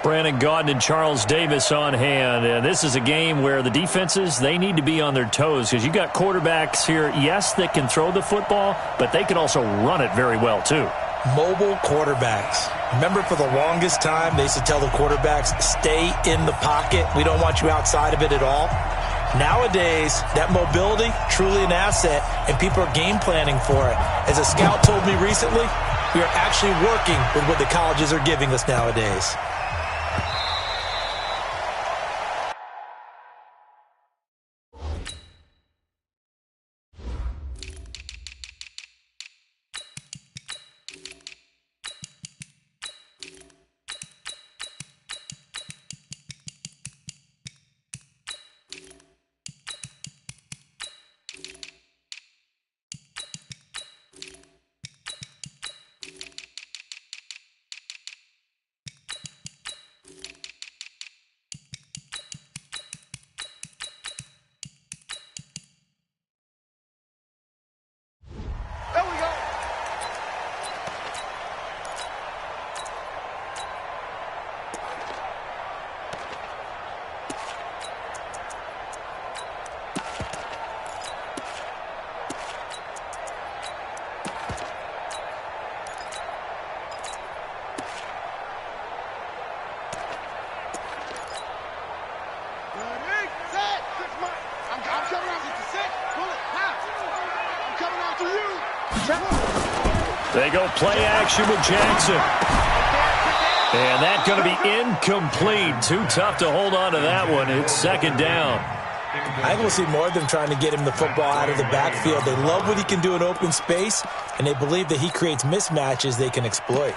Brandon Gaudin and Charles Davis on hand. And this is a game where the defenses, they need to be on their toes because you got quarterbacks here, yes, that can throw the football, but they can also run it very well too. Mobile quarterbacks. Remember, for the longest time, they used to tell the quarterbacks, stay in the pocket. We don't want you outside of it at all. Nowadays, that mobility, truly an asset, and people are game planning for it. As a scout told me recently, we are actually working with what the colleges are giving us nowadays. They go play action with Jackson. And that's going to be incomplete. Too tough to hold on to that one. It's second down. I think we'll see more of them trying to get him the football out of the backfield. They love what he can do in open space, and they believe that he creates mismatches they can exploit.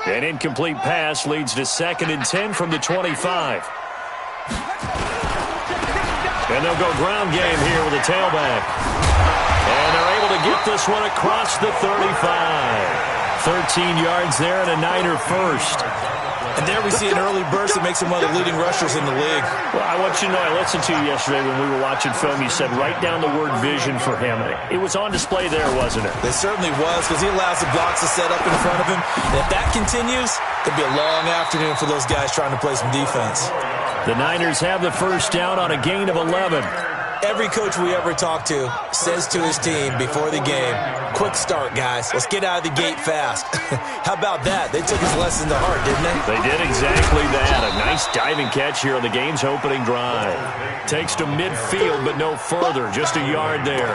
An incomplete pass leads to 2nd and 10 from the 25. And they'll go ground game here with a tailback. And they're able to get this one across the 35. 13 yards there and a Niner first. And there we see an early burst that makes him one of the leading rushers in the league. Well, I want you to know, I listened to you yesterday when we were watching film. You said write down the word vision for him. It was on display there, wasn't it? It certainly was, because he allows the blocks to set up in front of him. And if that continues, it'll be a long afternoon for those guys trying to play some defense. The Niners have the first down on a gain of 11. Every coach we ever talk to says to his team before the game, quick start, guys. Let's get out of the gate fast. How about that? They took his lesson to heart, didn't they? They did exactly that. A nice diving catch here on the game's opening drive. Takes to midfield, but no further. Just a yard there.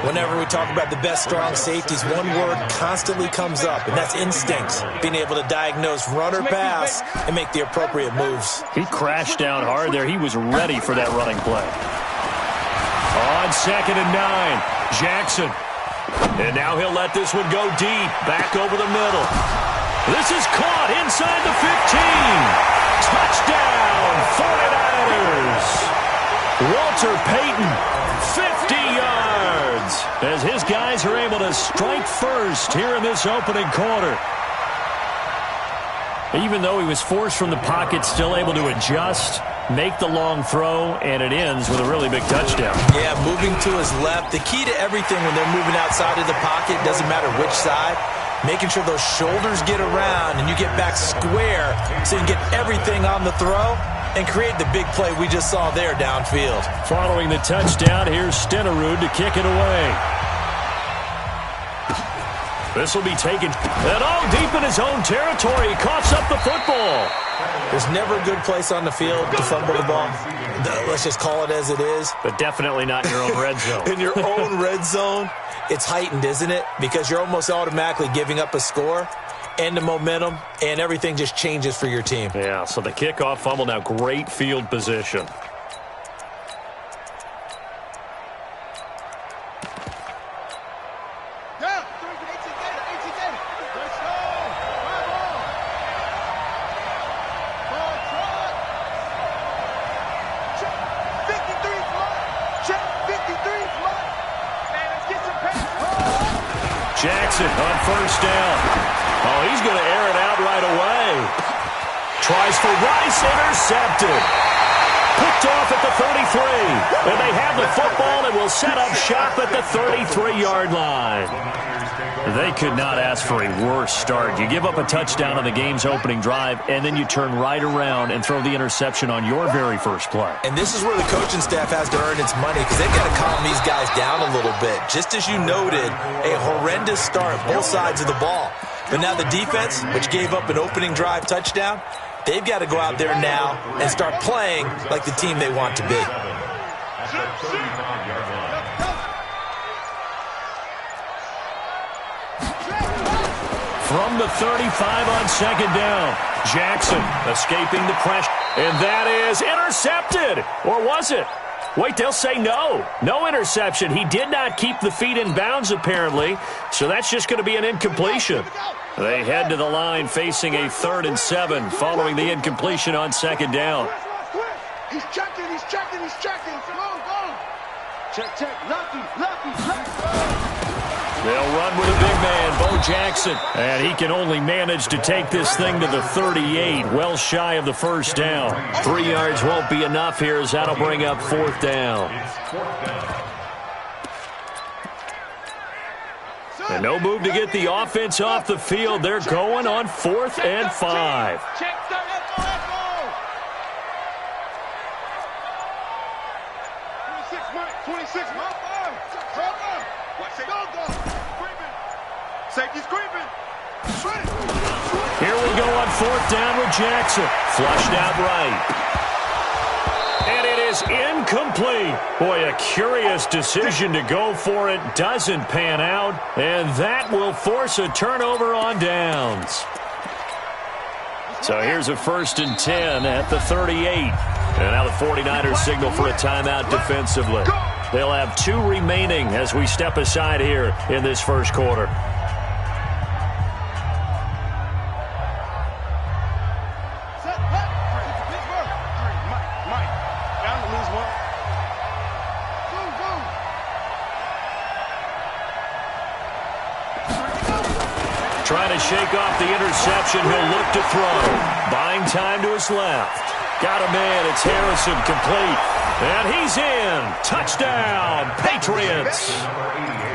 Whenever we talk about the best strong safeties, one word constantly comes up, and that's instincts. Being able to diagnose run or pass and make the appropriate moves. He crashed down hard there. He was ready for that running play. On 2nd and 9, Jackson. And now he'll let this one go deep, back over the middle. This is caught inside the 15. Touchdown, 49ers. Walter Payton, 50 yards. As his guys are able to strike first here in this opening quarter. Even though he was forced from the pocket, still able to adjust, make the long throw, and it ends with a really big touchdown. Yeah, moving to his left. The key to everything when they're moving outside of the pocket, doesn't matter which side, making sure those shoulders get around and you get back square so you can get everything on the throw and create the big play we just saw there downfield. Following the touchdown, here's Stenerud to kick it away. This will be taken, and deep in his own territory. He coughs up the football. There's never a good place on the field to fumble the ball. Let's just call it as it is. But definitely not in your own red zone. In your own red zone, it's heightened, isn't it? Because you're almost automatically giving up a score and the momentum, and everything just changes for your team. Yeah, so the kickoff fumble, now great field position. Jackson on first down. He's going to air it out right away. Tries for Rice, intercepted. Picked off at the 33. And they have the football and will set up shop at the 33-yard line. They could not ask for a worse start. You give up a touchdown on the game's opening drive, and then you turn right around and throw the interception on your very first play. And this is where the coaching staff has to earn its money because they've got to calm these guys down a little bit. Just as you noted, a horrendous start, both sides of the ball. But now the defense, which gave up an opening drive touchdown, they've got to go out there now and start playing like the team they want to be. From the 35 on second down, Jackson escaping the pressure. And that is intercepted. Or was it? Wait, they'll say no. No interception. He did not keep the feet in bounds, apparently. So that's just going to be an incompletion. They head to the line facing a 3rd and 7 following the incompletion on second down. He's checking, he's checking, he's checking. Go, go. Check, check. Lucky, lucky, lucky. They'll run with a big man, Bo Jackson. And he can only manage to take this thing to the 38, well shy of the first down. 3 yards won't be enough here as that'll bring up 4th down. And no move to get the offense off the field. They're going on 4th and 5. Check, let's go, let's go. 26, Mike, 26, Mike. Watch it. Go, go. Screaming. Safety's screaming. Here we go on 4th down with Jackson. Flushed out right. And it is incomplete. Boy, a curious decision to go for it. Doesn't pan out. And that will force a turnover on downs. So here's a 1st and 10 at the 38. And now the 49ers signal for a timeout defensively. They'll have 2 remaining as we step aside here in this first quarter. Trying to shake off the interception. He'll look to throw. Buying time to his left. Got a man. It's Harrison, complete. And he's in. Touchdown, Patriots.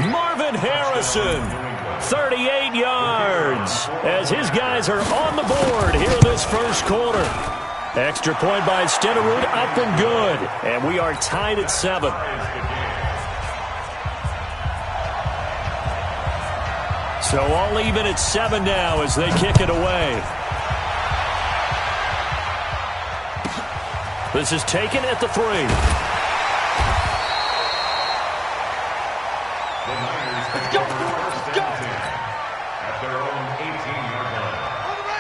Marvin Harrison, 38 yards, as his guys are on the board here in this first quarter. Extra point by Stenerud, up and good. And we are tied at 7. So all even at 7 now as they kick it away. This is taken at the 3.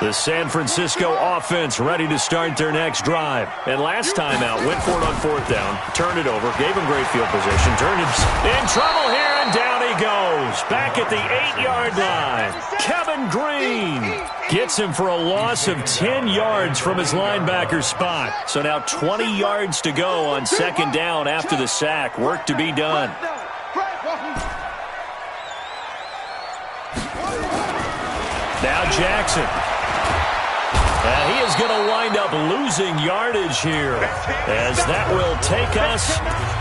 The San Francisco offense ready to start their next drive. And last time out, went for it on 4th down, turned it over, gave him great field position, turned it in trouble here, and down he goes. Back at the 8-yard line. Kevin Green gets him for a loss of 10 yards from his linebacker spot. So now 20 yards to go on second down after the sack. Work to be done. Now Jackson. He is going to wind up losing yardage here, as that will take us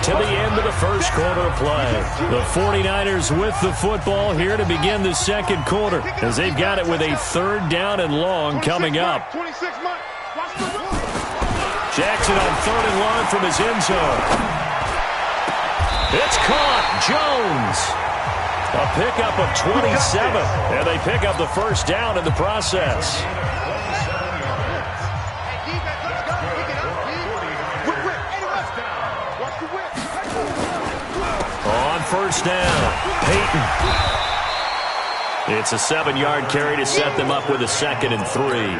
to the end of the first quarter of play. The 49ers with the football here to begin the second quarter, as they've got it with a 3rd down and long coming up. Jackson on 3rd and long from his end zone. It's caught. Jones. A pickup of 27, and they pick up the first down in the process. On 1st down, Peyton. It's a 7-yard carry to set them up with a 2nd and 3.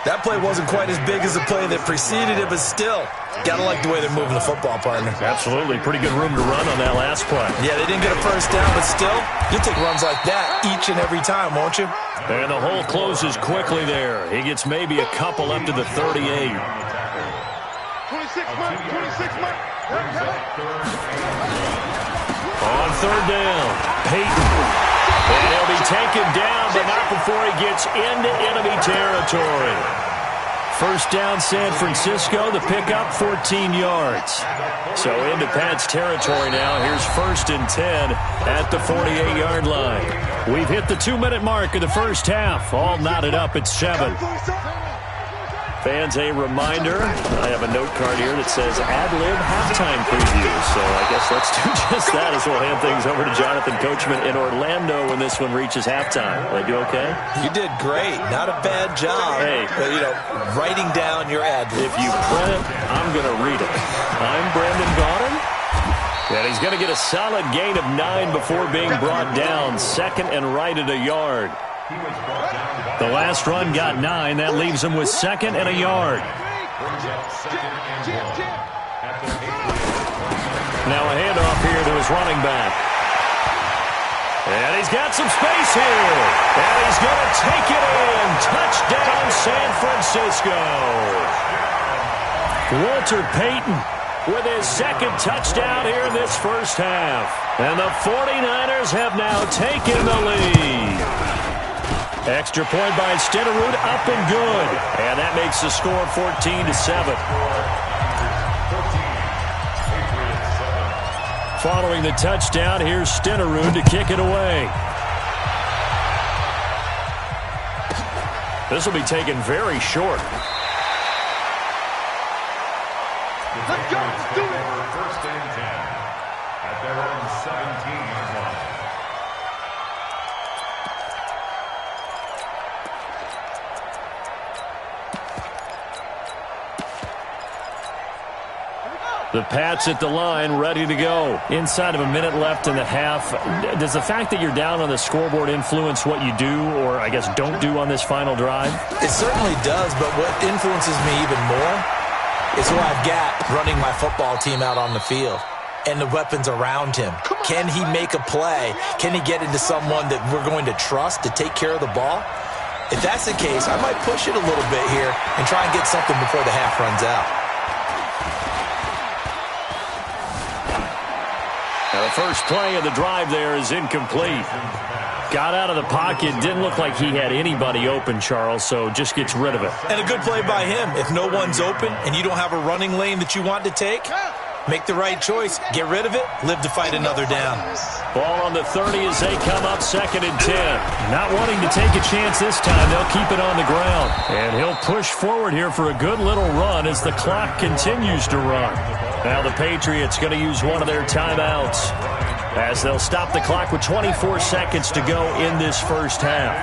That play wasn't quite as big as the play that preceded it, but still, gotta like the way they're moving the football, partner. Absolutely. Pretty good room to run on that last play. Yeah, they didn't get a 1st down, but still, you'll take runs like that each and every time, won't you? And the hole closes quickly there. He gets maybe a couple up to the 38. 26 Mike, 26 Mike. On 3rd down, Peyton. And he'll be taken down, but not before he gets into enemy territory. first down San Francisco. The pickup, 14 yards. So into Pat's territory now. Here's 1st and 10 at the 48-yard line. We've hit the 2-minute mark of the first half. All knotted up at 7. Fans, a reminder, I have a note card here that says ad-lib halftime preview. So I guess let's do just that as we'll hand things over to Jonathan Coachman in Orlando when this one reaches halftime. Did I do okay? You did great. Not a bad job. Hey. But, writing down your ad-lib. If you print it, I'm going to read it. I'm Brandon Gaudin. And he's going to get a solid gain of 9 before being brought down. 2nd and right at a yard. The last run got 9. That leaves him with 2nd and a yard. Now a handoff here to his running back. And he's got some space here. And he's going to take it in. Touchdown, San Francisco. Walter Payton with his 2nd touchdown here in this first half. And the 49ers have now taken the lead. Extra point by Stenerud, up and good. And that makes the score 14-7. Following the touchdown, here's Stenerud to kick it away. This will be taken very short. Let's go. Let's do it. 1st and 10 at their own 17-yard line. The Pats at the line, ready to go. Inside of a minute left in the half. Does the fact that you're down on the scoreboard influence what you do, or I guess don't do on this final drive? It certainly does, but what influences me even more is who I've got running my football team out on the field and the weapons around him. Can he make a play? Can he get into someone that we're going to trust to take care of the ball? If that's the case, I might push it a little bit here and try and get something before the half runs out. Now the first play of the drive there is incomplete. Got out of the pocket. Didn't look like he had anybody open, Charles, so just gets rid of it. And a good play by him. If no one's open and you don't have a running lane that you want to take, make the right choice. Get rid of it. Live to fight another down. Ball on the 30 as they come up 2nd and 10. Not wanting to take a chance this time. They'll keep it on the ground. And he'll push forward here for a good little run as the clock continues to run. Now the Patriots going to use one of their timeouts as they'll stop the clock with 24 seconds to go in this first half.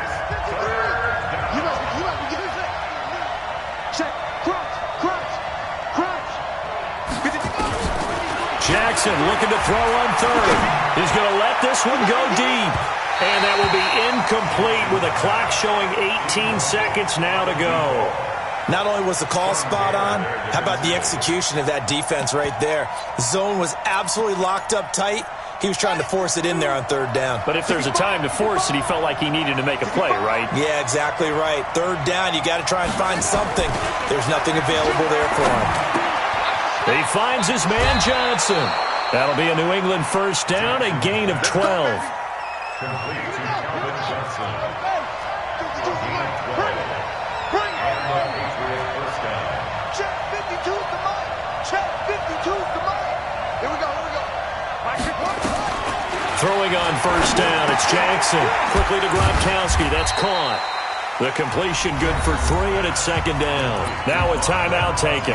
Jackson looking to throw on 3rd. He's going to let this one go deep. And that will be incomplete with a clock showing 18 seconds now to go. Not only was the call spot on, how about the execution of that defense right there? The zone was absolutely locked up tight. He was trying to force it in there on 3rd down. But if there's a time to force it, he felt like he needed to make a play, right? Yeah, exactly right. 3rd down, you got to try and find something. There's nothing available there for him. He finds his man Johnson. That'll be a New England first down, a gain of 12. Complete to Calvin Johnson. Check 52's the mic. Check 52's the mic. Here we go. Throwing on first down, it's Jackson. Quickly to Gronkowski. That's caught. The completion good for 3, and it's 2nd down. Now a timeout taken.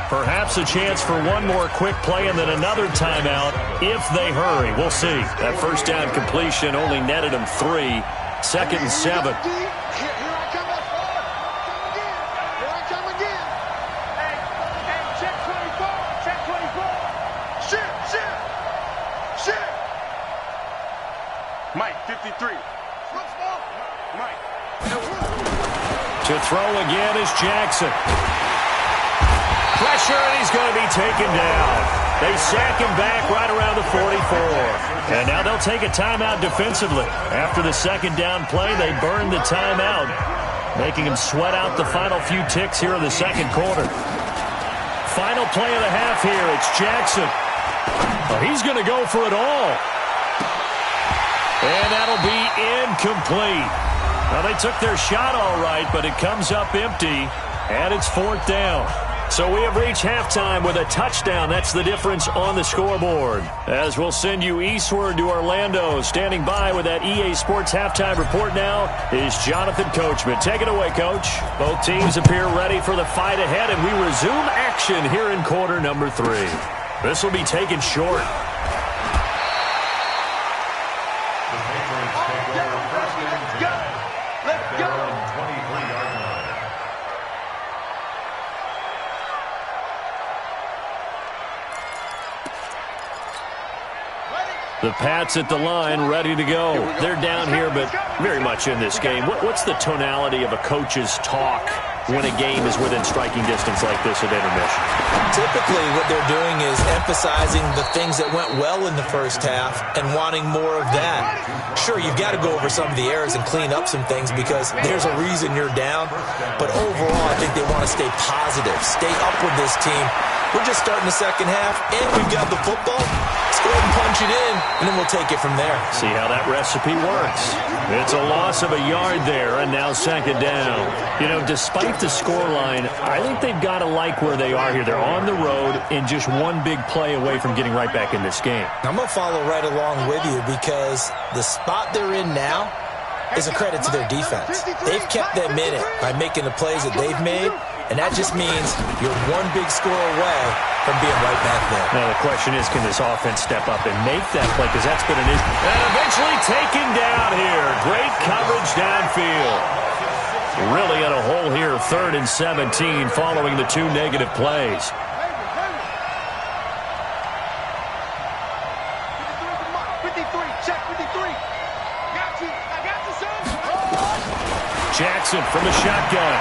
Perhaps a chance for one more quick play and then another timeout if they hurry. We'll see. That first down completion only netted them 3. 2nd and 7. Mike, 53. Mike. To throw again is Jackson. Pressure, and he's going to be taken down. They sack him back right around the 44. And now they'll take a timeout defensively. After the 2nd down play, they burn the timeout, making him sweat out the final few ticks here in the 2nd quarter. Final play of the half here. It's Jackson. Oh, he's going to go for it all. And that'll be incomplete. Now, they took their shot all right, but it comes up empty. And it's 4th down. So we have reached halftime with a touchdown. That's the difference on the scoreboard. As we'll send you eastward to Orlando. Standing by with that EA Sports halftime report now is Jonathan Coachman. Take it away, Coach. Both teams appear ready for the fight ahead, and we resume action here in quarter number 3. This will be taken short. The Pats at the line, ready to go. They're down here, but very much in this game. What's the tonality of a coach's talk when a game is within striking distance like this at intermission? Typically, what they're doing is emphasizing the things that went well in the first half and wanting more of that. Sure, you've got to go over some of the errors and clean up some things because there's a reason you're down. But overall, I think they want to stay positive, stay up with this team. We're just starting the second half, and we've got the football. Let's go ahead and punch it in, and then we'll take it from there. See how that recipe works. It's a loss of a yard there, and now 2nd down. You know, despite the scoreline, I think they've got to like where they are here. They're on the road and just one big play away from getting right back in this game. I'm going to follow right along with you because the spot they're in now is a credit to their defense. They've kept them in it by making the plays that they've made, and that just means you're one big score away from being right back there. Now the question is, can this offense step up and make that play? Because that's been an issue. And eventually taken down here. Great coverage downfield. Really in a hole here, 3rd and 17 following the 2 negative plays. Jackson from the shotgun.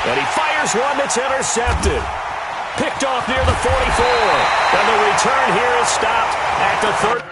And he fires one that's intercepted. Picked off near the 44. And the return here is stopped at the 30.